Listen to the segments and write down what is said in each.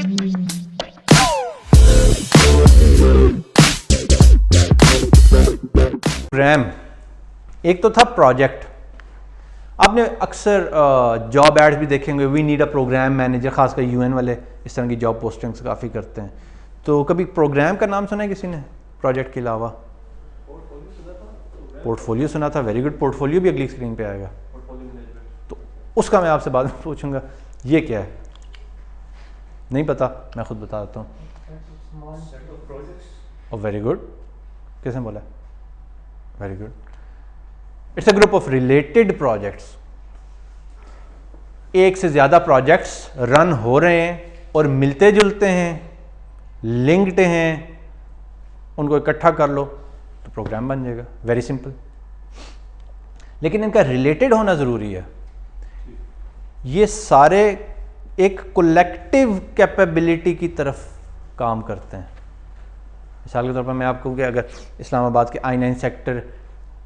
Programme एक तो था प्रोजेक्ट। आपने अक्सर जॉब एड्स भी देखेंगे, we need a programme manager, खासकर यूएन वाले इस तरह की जॉब पोस्टिंग्स काफ़ी करते हैं। तो कभी प्रोग्राम का नाम सुना है किसी ने प्रोजेक्ट के अलावा? पोर्टफोलियो सुना था, वेरी गुड। पोर्टफोलियो भी अगली स्क्रीन पे आएगा, तो उसका मैं आपसे बाद में पूछूंगा ये क्या है। नहीं पता, मैं खुद बता देता हूँ। वेरी गुड, किसने बोला? Very good. It's a group of related projects. एक से ज़्यादा प्रोजेक्ट्स रन हो रहे हैं और मिलते जुलते हैं, लिंक्ड हैं, उनको इकट्ठा कर लो तो प्रोग्राम बन जाएगा। Very simple. लेकिन इनका रिलेटेड होना ज़रूरी है। ये सारे एक कलेक्टिव कैपेबिलिटी की तरफ काम करते हैं। मिसाल के तौर पर मैं आपको कि अगर इस्लामाबाद के I9 सेक्टर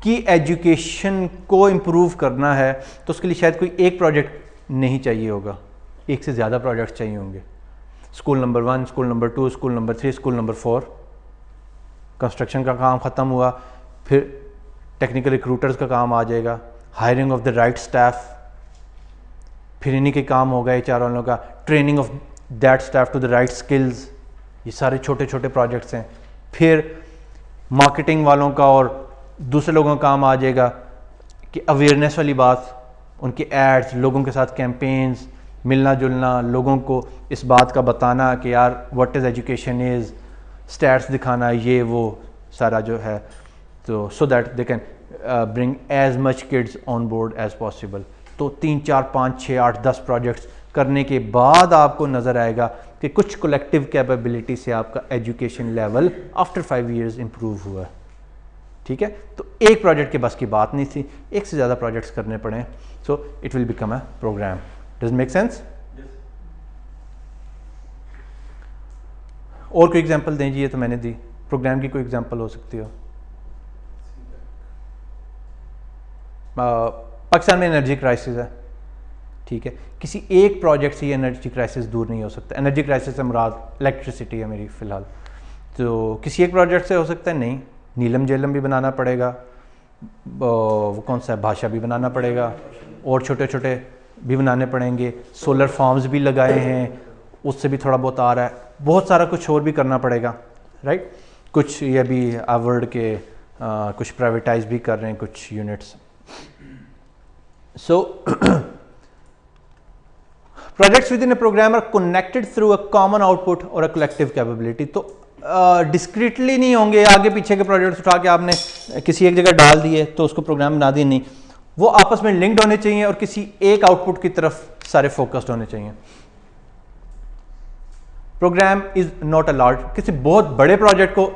की एजुकेशन को इम्प्रूव करना है तो उसके लिए शायद कोई एक प्रोजेक्ट नहीं चाहिए होगा, एक से ज़्यादा प्रोजेक्ट चाहिए होंगे। School number 1, school number 2, school number 3, school number 4, construction का काम ख़त्म हुआ, फिर टेक्निकल रिक्रूटर्स का काम आ जाएगा, hiring of the right staff, फिर इन्हीं के काम होगा HR वालों का, training of that staff to the right skills. ये सारे छोटे छोटे प्रोजेक्ट्स हैं। फिर मार्केटिंग वालों का और दूसरे लोगों का काम आ जाएगा कि अवेयरनेस वाली बात, उनके एड्स, लोगों के साथ कैंपेन्स, मिलना जुलना, लोगों को इस बात का बताना कि यार what is education is, stats दिखाना, ये वो सारा जो है, तो so that they can bring as much kids on board as possible. तो 3, 4, 5, 6, 8, 10 प्रोजेक्ट्स करने के बाद आपको नज़र आएगा कि कुछ कलेक्टिव कैपेबिलिटी से आपका education level after 5 years improve हुआ है। ठीक है, तो एक प्रोजेक्ट के बस की बात नहीं थी, एक से ज़्यादा प्रोजेक्ट्स करने पड़े, so it will become a programme. Does make sense? और कोई एग्जांपल दें जी? ये तो मैंने दी, प्रोग्राम की कोई एग्जांपल हो सकती हो। पाकिस्तान में एनर्जी क्राइसिस है, ठीक है, किसी एक प्रोजेक्ट से ये एनर्जी क्राइसिस दूर नहीं हो सकता। एनर्जी क्राइसिस से मुराद इलेक्ट्रिसिटी है मेरी फ़िलहाल, तो किसी एक प्रोजेक्ट से हो सकता है? नहीं, नीलम जेलम भी बनाना पड़ेगा, वो कौन सा है, भाषा भी बनाना पड़ेगा, और छोटे छोटे भी बनाने पड़ेंगे, सोलर फार्म्स भी लगाए हैं, उससे भी थोड़ा बहुत आ रहा है, बहुत सारा कुछ और भी करना पड़ेगा, राइट। कुछ ये भी वर्ल्ड के कुछ प्राइवेटाइज भी कर रहे हैं कुछ units. So projects within a program are connected through a common output और अ कलेक्टिव कैपेबिलिटी। तो डिस्क्रीटली नहीं होंगे, आगे पीछे के प्रोजेक्ट्स उठा के आपने किसी एक जगह डाल दिए तो उसको प्रोग्राम बना दिए, नहीं, वो आपस में लिंक्ड होने चाहिए और किसी एक आउटपुट की तरफ सारे फोकस्ड होने चाहिए। Program is not a large, किसी बहुत बड़े प्रोजेक्ट को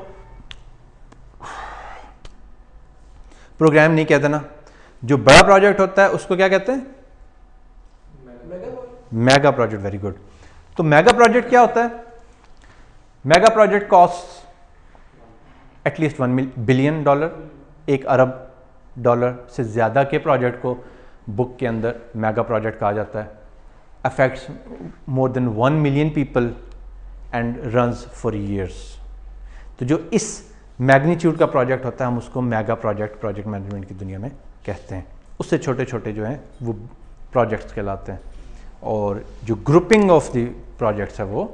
प्रोग्राम नहीं कहते ना, जो बड़ा प्रोजेक्ट होता है उसको क्या कहते हैं? Mega project. Very good. तो मेगा प्रोजेक्ट क्या होता है? Mega project cost at least $1 billion, $1 अरब से ज़्यादा के प्रोजेक्ट को बुक के अंदर मेगा प्रोजेक्ट कहा जाता है। Affects more than 1 million people and runs for years. तो जो इस मैग्नीट्यूड का प्रोजेक्ट होता है हम उसको मेगा प्रोजेक्ट, प्रोजेक्ट मैनेजमेंट की दुनिया में कहते हैं। उससे छोटे छोटे जो हैं वो प्रोजेक्ट्स कहलाते हैं, और जो ग्रुपिंग ऑफ द प्रोजेक्ट्स है वो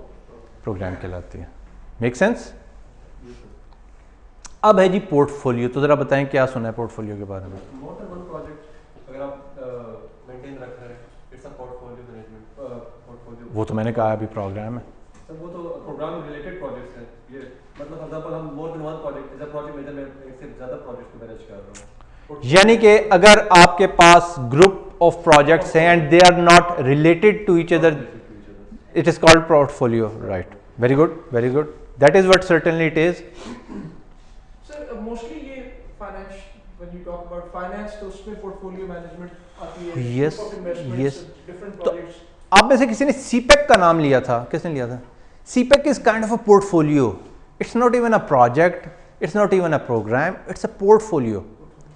प्रोग्राम कहलाती है। Make sense? अब है जी पोर्टफोलियो। तो ज़रा बताएं क्या सुना है पोर्टफोलियो के बारे में? अगर आप मेंटेन रख रहे हैं, it's a portfolio management. Portfolio वो तो मैंने कहा अभी प्रोग्राम है। सर वो तो प्रोग्राम रिलेटेड प्रोजेक्ट्स हैं। ये मतलब फॉर एग्जांपल हम more than one project as a project manager में एक से ज़्यादा प्रोजेक्ट को मैनेज कर रहा हूँ। यानी कि अगर आपके पास ग्रुप ऑफ प्रोजेक्ट्स हैं and they are not related to each other, it is called portfolio, right. Very good, very good, that is what certainly it is. Sir mostly ये finance, when you talk about finance तो उसमें portfolio management आती है। Yes yes. Different तो projects. आप में से किसी ने सीपेक का नाम लिया था, किसने लिया था? CPEC is kind of a portfolio. It's not even a project, it's not even a program, it's a portfolio.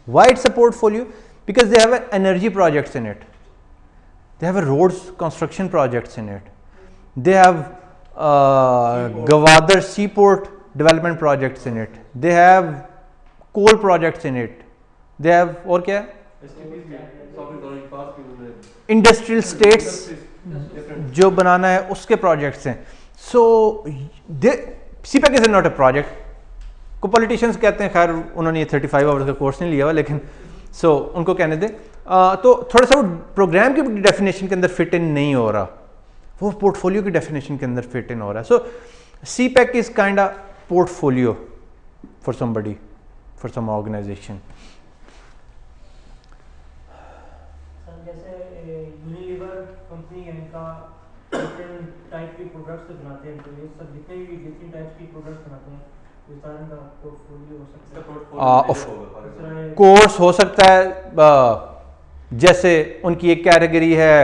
Why it's a portfolio? Because they have energy projects in it, they have roads construction projects in it, they have Gwadar Seaport development projects in it. They have coal projects in it. They have और क्या है? STPs भी software development पास भी उन्होंने Industrial states different जो बनाना है उसके projects हैं. So CPEC is not a project. को पॉलिटिशियंस कहते हैं, खैर उन्होंने ये 35 आवर्स का कोर्स नहीं लिया हुआ, लेकिन उनको कहने दें. तो थोड़ा सा वो प्रोग्राम की डेफिनेशन के अंदर फिट इन नहीं हो रहा, वो पोर्टफोलियो की डेफिनेशन के अंदर फिट इन हो रहा है. So CPEC is kind of portfolio for somebody, for some organization. जैसे यूनिलीवर कंपनी है, इनका डिफरेंट टाइप के प्रोडक्ट्स बनाते हैं, तो ये सब जितने भी डिफरेंट टाइप के प्रोडक्ट्स बनाते हैं, इस तरह का पोर्टफोलियो हो सकता है. कोर्स हो सकता है, जैसे उनकी एक कैटेगरी है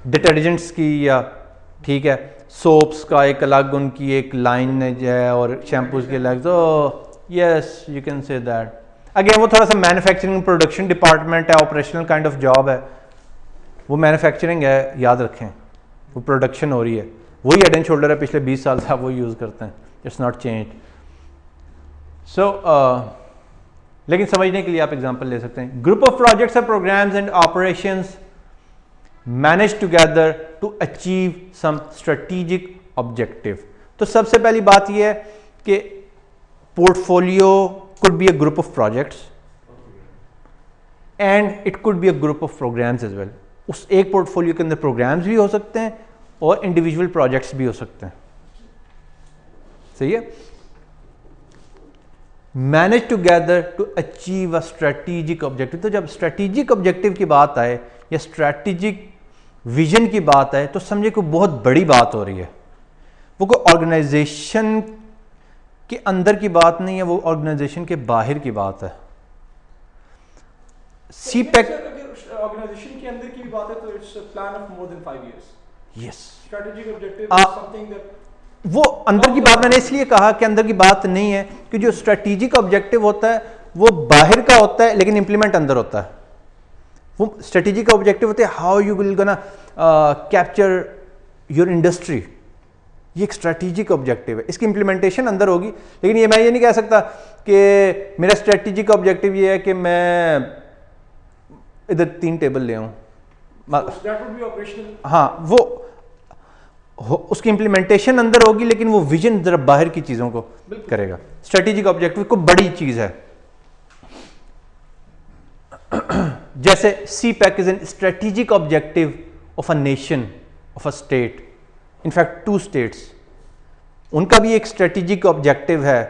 डिटर्जेंट्स की, या ठीक है सोप्स का एक अलग उनकी एक लाइन है और शैम्पूज के अलग. तो yes you can say that. Again वो थोड़ा सा मैन्युफैक्चरिंग प्रोडक्शन डिपार्टमेंट है, ऑपरेशनल काइंड ऑफ जॉब है. वो मैन्युफैक्चरिंग है, याद रखें, वो प्रोडक्शन हो रही है. वही हेड एंड शोल्डर है, पिछले 20 साल से आप वो यूज़ करते हैं. It's not changed. सो लेकिन समझने के लिए आप एग्जांपल ले सकते हैं. ग्रुप ऑफ प्रोजेक्ट्स और programs and operations manage together to achieve some strategic objective. तो सबसे पहली बात यह है कि portfolio could be a group of projects and it could be a group of programs as well. उस एक पोर्टफोलियो के अंदर प्रोग्राम्स भी हो सकते हैं और इंडिविजुअल प्रोजेक्ट्स भी हो सकते हैं. सही है. Manage together to achieve a strategic objective. तो जब स्ट्रेटेजिक ऑब्जेक्टिव की बात आए या स्ट्रेटेजिक विजन की बात आए तो समझे कोई बहुत बड़ी बात हो रही है. वो कोई ऑर्गेनाइजेशन के अंदर की बात नहीं है, वो ऑर्गेनाइजेशन के बाहर की बात है. CPEC ऑर्गेनाइजेशन के अंदर की भी बात है तो it's a plan of more than 5 years. Yes, strategic objective is something that वो अंदर की बात मैंने इसलिए कहा कि अंदर की बात नहीं है कि जो स्ट्रेटेजिक ऑब्जेक्टिव होता है वो बाहर का होता है लेकिन इंप्लीमेंट अंदर होता है. वो स्ट्रेटेजिक ऑब्जेक्टिव होते हैं how you will gonna capture your industry. ये एक स्ट्रेटेजिक ऑब्जेक्टिव है, इसकी इंप्लीमेंटेशन अंदर होगी. लेकिन ये मैं ये नहीं कह सकता कि मेरा स्ट्रेटेजिक ऑब्जेक्टिव ये है कि मैं इधर 3 टेबल ले आऊँ. That would be operational. हाँ, वो उसकी इंप्लीमेंटेशन अंदर होगी लेकिन वो विजन जरा बाहर की चीज़ों को करेगा. स्ट्रेटेजिक ऑब्जेक्टिव को बड़ी चीज़ है. जैसे CPEC is an strategic objective of a nation, of a state, in fact 2 states. उनका भी एक स्ट्रेटेजिक ऑब्जेक्टिव है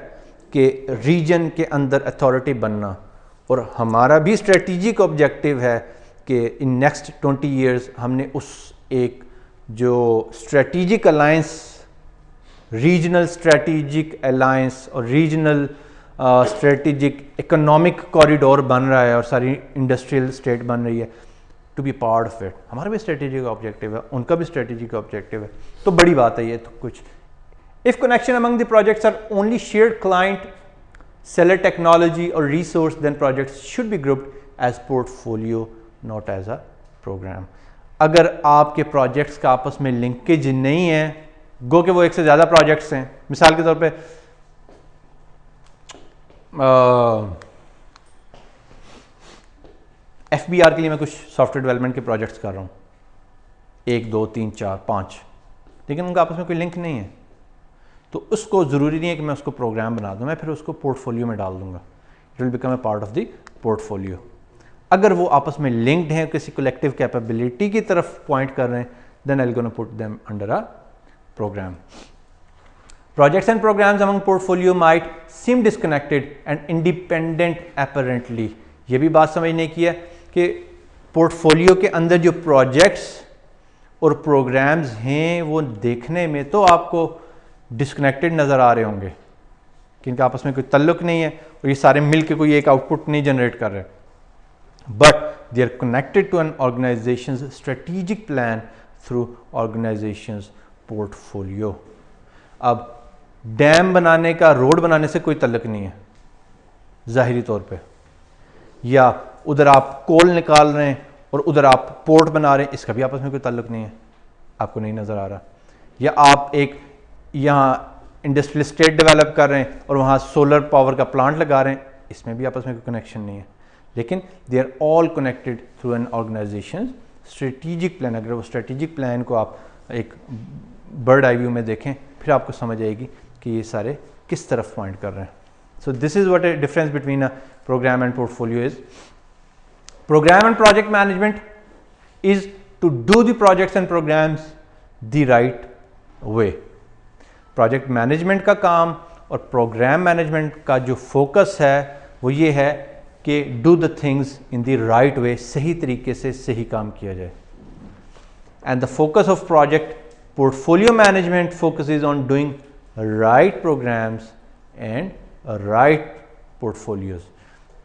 कि रीजन के अंदर अथॉरिटी बनना, और हमारा भी स्ट्रेटेजिक ऑब्जेक्टिव है कि इन नेक्स्ट 20 years हमने उस एक जो strategic alliance, regional strategic alliance और रीजनल स्ट्रेटेजिक इकोनॉमिक कॉरिडोर बन रहा है और सारी इंडस्ट्रियल स्टेट बन रही है, to be part of it. हमारा भी स्ट्रेटेजिक ऑब्जेक्टिव है, उनका भी स्ट्रेटेजिक ऑब्जेक्टिव है. तो बड़ी बात है ये तो कुछ. If connection among the projects are only shared client, seller technology और resource, then projects should be grouped as portfolio, not as a program. अगर आपके प्रोजेक्ट्स का आपस में लिंकेज नहीं है, गो के वो एक से ज़्यादा प्रोजेक्ट्स हैं. मिसाल के तौर पे FBR के लिए मैं कुछ सॉफ्टवेयर डेवलपमेंट के प्रोजेक्ट्स कर रहा हूँ, 1 2 3 4 5, लेकिन उनका आपस में कोई लिंक नहीं है, तो उसको ज़रूरी नहीं है कि मैं उसको प्रोग्राम बना दूँ, मैं फिर उसको पोर्टफोलियो में डाल दूँगा. It will become a part of the portfolio. अगर वो आपस में लिंक्ड हैं, किसी कलेक्टिव कैपेबिलिटी की तरफ पॉइंट कर रहे हैं, then I will gonna put them under a program. Projects and programs among portfolio might seem disconnected and independent apparently. ये भी बात समझने की है कि पोर्टफोलियो के अंदर जो प्रोजेक्ट्स और प्रोग्राम्स हैं वो देखने में तो आपको डिस्कनेक्टेड नज़र आ रहे होंगे कि इनका आपस में कोई तल्लुक नहीं है और ये सारे मिल के कोई एक आउटपुट नहीं जनरेट कर रहे, but they are connected to an organization's strategic plan through organization's portfolio. अब डैम बनाने का रोड बनाने से कोई तल्लुक नहीं है ज़ाहिरी तौर पे, या उधर आप कोल निकाल रहे हैं और उधर आप पोर्ट बना रहे हैं, इसका भी आपस में कोई तल्लुक नहीं है, आपको नहीं नज़र आ रहा. या आप एक यहाँ इंडस्ट्रियल स्टेट डेवलप कर रहे हैं और वहाँ सोलर पावर का प्लांट लगा रहे हैं, इसमें भी आपस में कोई कनेक्शन नहीं है, लेकिन they are all connected through an organization strategic plan. अगर वो स्ट्रेटेजिक प्लान को आप एक बर्ड आई व्यू में देखें फिर आपको समझ आएगी कि ये सारे किस तरफ पॉइंट कर रहे हैं। So this is what a difference between a program and portfolio is. Program and project management is to do the projects and programs the right way. Project management का काम और प्रोग्राम मैनेजमेंट का जो focus है वो ये है कि do the things in the right way, सही तरीके से सही काम किया जाए। And the focus of project portfolio management focuses on doing right programs and right portfolios.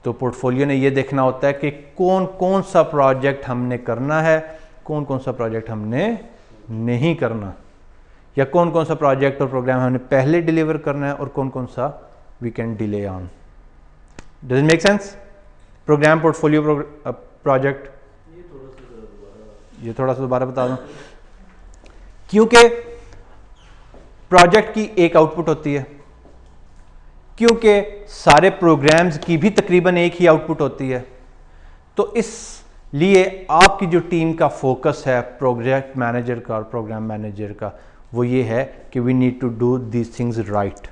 तो पोर्टफोलियो ने ये देखना होता है कि कौन कौन सा प्रोजेक्ट हमने करना है, कौन कौन सा प्रोजेक्ट हमने नहीं करना, या कौन कौन सा प्रोजेक्ट और प्रोग्राम हमने पहले डिलीवर करना है और कौन कौन सा we can delay on. Does it make sense? Program, portfolio, project, ये थोड़ा सा दोबारा बता दूं। क्योंकि प्रोजेक्ट की एक आउटपुट होती है, क्योंकि सारे प्रोग्राम्स की भी तकरीबन एक ही आउटपुट होती है, तो इसलिए आपकी जो टीम का फोकस है प्रोजेक्ट मैनेजर का और प्रोग्राम मैनेजर का वो ये है कि we need to do these things right,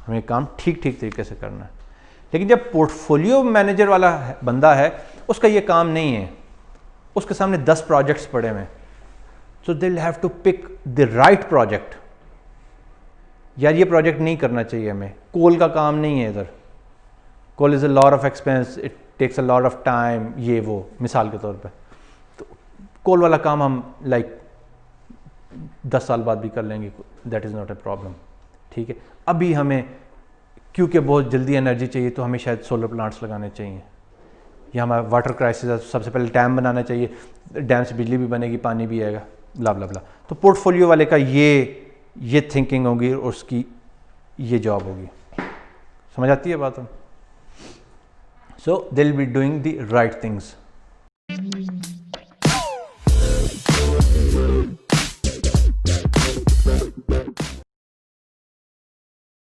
हमें काम ठीक ठीक तरीके से करना है। लेकिन जब पोर्टफोलियो मैनेजर वाला बंदा है उसका ये काम नहीं है, उसके सामने 10 प्रोजेक्ट्स पड़े हुए हैं, so they will have to pick the right project. यार ये प्रोजेक्ट नहीं करना चाहिए हमें, कोल का काम नहीं है इधर, coal is a lot of expense, it takes a lot of time, ये वो मिसाल के तौर पे। तो कोल वाला काम हम 10 साल बाद भी कर लेंगे, that is not a problem, ठीक है। अभी हमें क्योंकि बहुत जल्दी एनर्जी चाहिए तो हमें शायद सोलर प्लांट्स लगाने चाहिए, या हमारा वाटर क्राइसिस है, सबसे पहले डैम बनाना चाहिए, डैम से बिजली भी बनेगी, पानी भी आएगा, ब्ला ब्ला ब्ला। तो पोर्टफोलियो वाले का ये थिंकिंग होगी और उसकी ये जॉब होगी। समझ आती है बात? So they will be doing the right things.